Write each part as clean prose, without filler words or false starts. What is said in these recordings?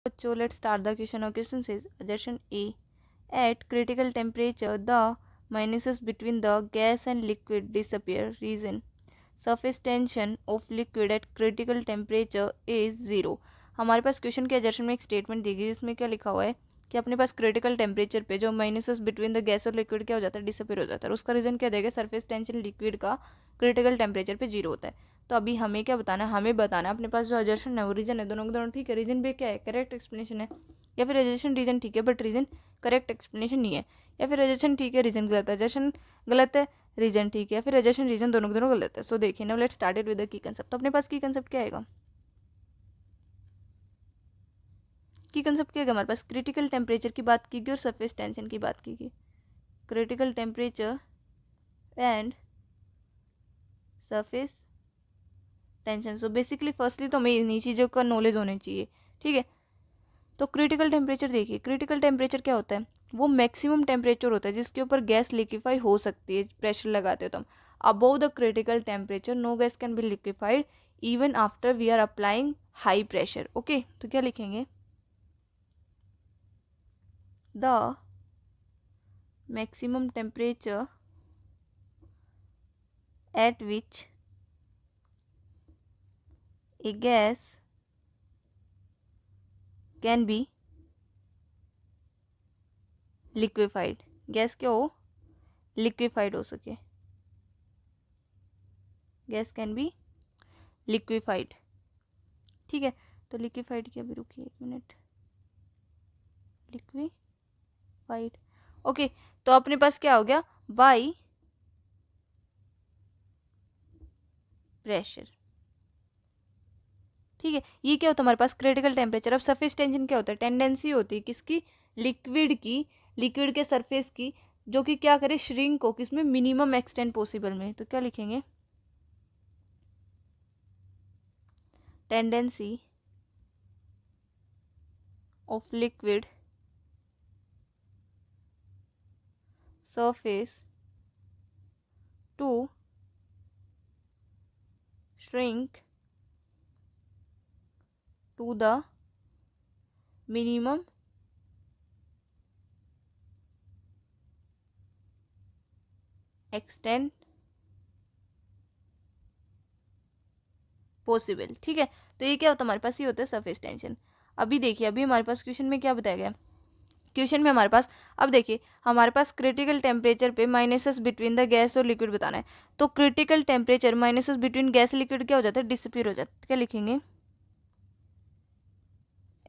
बच्चों, let's start the question. और question says assertion A, at critical temperature the minuses between the gas and liquid disappear. Reason, surface tension of liquid at critical temperature is 0. हमारे पास question के assertion में एक statement दी गई जिसमें क्या लिखा हुआ है कि अपने पास क्रिटिकल टेम्परेचर पे जो माइनसेस बिटवीन द गैस और लिक्विड क्या हो जाता है, डिसअपीयर हो जाता है। उसका रीजन क्या देगा, सरफेस टेंशन लिक्विड का क्रिटिकल टेम्परेचर पे 0 होता है। तो अभी हमें क्या बताना है, हमें बताना है अपने पास जो एजर्शन है वो रीजन है, दोनों के दोनों ठीक है। रीजन भी क्या है, करेक्ट एक्सप्लेनेशन है, या फिर एजर्शन रीजन ठीक है बट रीजन करेक्ट एक्सप्लेनेशन नहीं है, या फिर एजर्शन ठीक है रीजन गलत है, एजर्शन गलत है रीजन ठीक है, फिर एजर्शन रीजन दोनों के दोनों गलत है। सो देखिए now let's start it with the key concept. तो अपने पास की कंसेप्ट क्या आएगा, की कंसेप्ट क्या है हमारे पास, क्रिटिकल टेम्परेचर की बात की गई और सरफेस टेंशन की बात की गई। Critical temperature and surface tension. So basically firstly तो हमें इन्हीं चीज़ों का नॉलेज होनी चाहिए, ठीक है। तो क्रिटिकल टेम्परेचर देखिए, क्रिटिकल टेम्परेचर क्या होता है, वो मैक्सिमम टेम्परेचर होता है जिसके ऊपर गैस लिक्विफाई हो सकती है, प्रेशर लगाते हो तो हम। Above the critical temperature no gas can be liquefied even after we are applying high pressure. Okay, तो क्या लिखेंगे, the maximum temperature at which a gas can be liquefied, gas क्या हो, लिक्विफाइड हो सके, गैस कैन बी लिक्विफाइड, ठीक है। तो लिक्विफाइड की अभी रुकिए 1 मिनट, लिक्विफाइड, ओके। तो अपने पास क्या हो गया, बाई प्रेशर, ठीक है। ये क्या होता है हमारे पास क्रिटिकल टेम्परेचर। अब सरफेस टेंशन क्या होता है, टेंडेंसी होती है किसकी, लिक्विड की, लिक्विड के सरफेस की, जो कि क्या करे, श्रिंक हो किसमें, मिनिमम एक्सटेंट पॉसिबल में। तो क्या लिखेंगे, tendency of liquid surface to shrink to the minimum extent possible, ठीक है। तो ये क्या होता है हमारे पास, ये होता है सरफेस टेंशन। अभी देखिए, अभी हमारे पास क्वेश्चन में क्या बताया गया, क्वेश्चन में हमारे पास, अब देखिए हमारे पास क्रिटिकल टेम्परेचर पे माइनसेस बिटवीन द गैस और लिक्विड बताना है। तो critical temperature minuses between gas liquid क्या हो जाता है, डिसअपीयर हो जाता है। क्या लिखेंगे,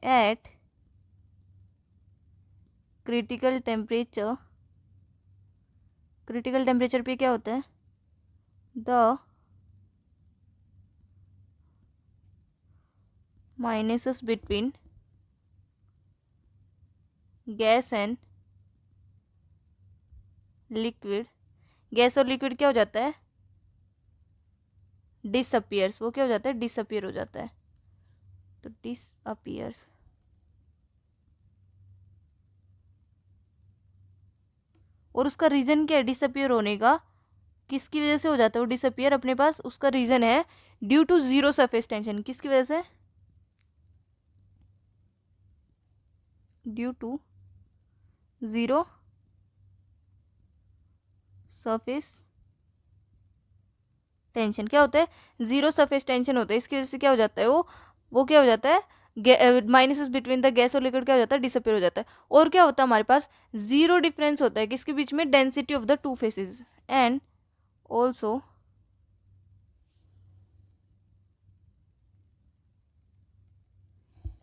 eight critical temperature, critical temperature पे क्या होता है, the minuses between gas and liquid, gas और लिक्विड क्या हो जाता है, डिसअपियर्स, वो क्या हो जाता है, डिसअपियर हो जाता है। तो डिसअपियर्स, और उसका रीजन क्या है डिसअपियर होने का, किसकी वजह से हो जाता है वो डिसअपियर, अपने पास उसका रीजन है due to zero surface tension. किसकी वजह से, due to zero surface tension. क्या होता है, जीरो सरफेस टेंशन होता है, इसकी वजह से क्या हो जाता है, वो क्या हो जाता है, माइनसेस बिटवीन द गैस और लिक्विड क्या हो जाता है, डिसअपियर हो जाता है। और क्या होता है हमारे पास, जीरो डिफरेंस होता है किसके बीच में, density of the two faces, and also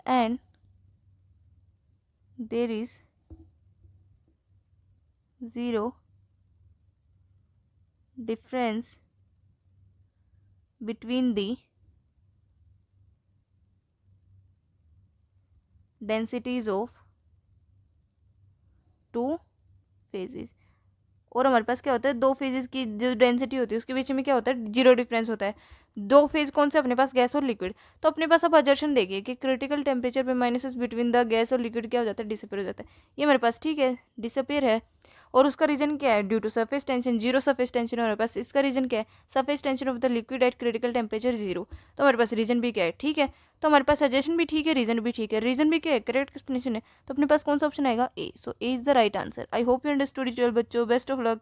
and there is zero difference between the densities of two phases। और हमारे पास क्या होता है, दो फेजेस की जो डेंसिटी होती है उसके बीच में क्या होता है, जीरो डिफरेंस होता है। दो फेज कौन से, अपने पास गैस और लिक्विड। तो अपने पास अब अजर्शन देखिए कि क्रिटिकल टेम्परेचर पे माइनसेस बिटवीन द गैस और लिक्विड क्या हो जाता है, डिसअपियर हो जाता है। ये हमारे पास ठीक है, डिसअपियर है। और उसका रीजन क्या है, due to surface tension, zero surface tension है हमारे पास, इसका रीजन क्या है, surface tension of the liquid at critical temperature zero. तो हमारे पास रीजन भी क्या है, ठीक है। तो हमारे पास सजेशन भी ठीक है, रीजन भी ठीक है, रीजन भी क्या है, करेक्ट एक्सप्लेनेशन है। तो अपने पास कौन सा ऑप्शन आएगा, A. So A is the right answer. I hope you understood it बच्चों, बेस्ट ऑफ लक।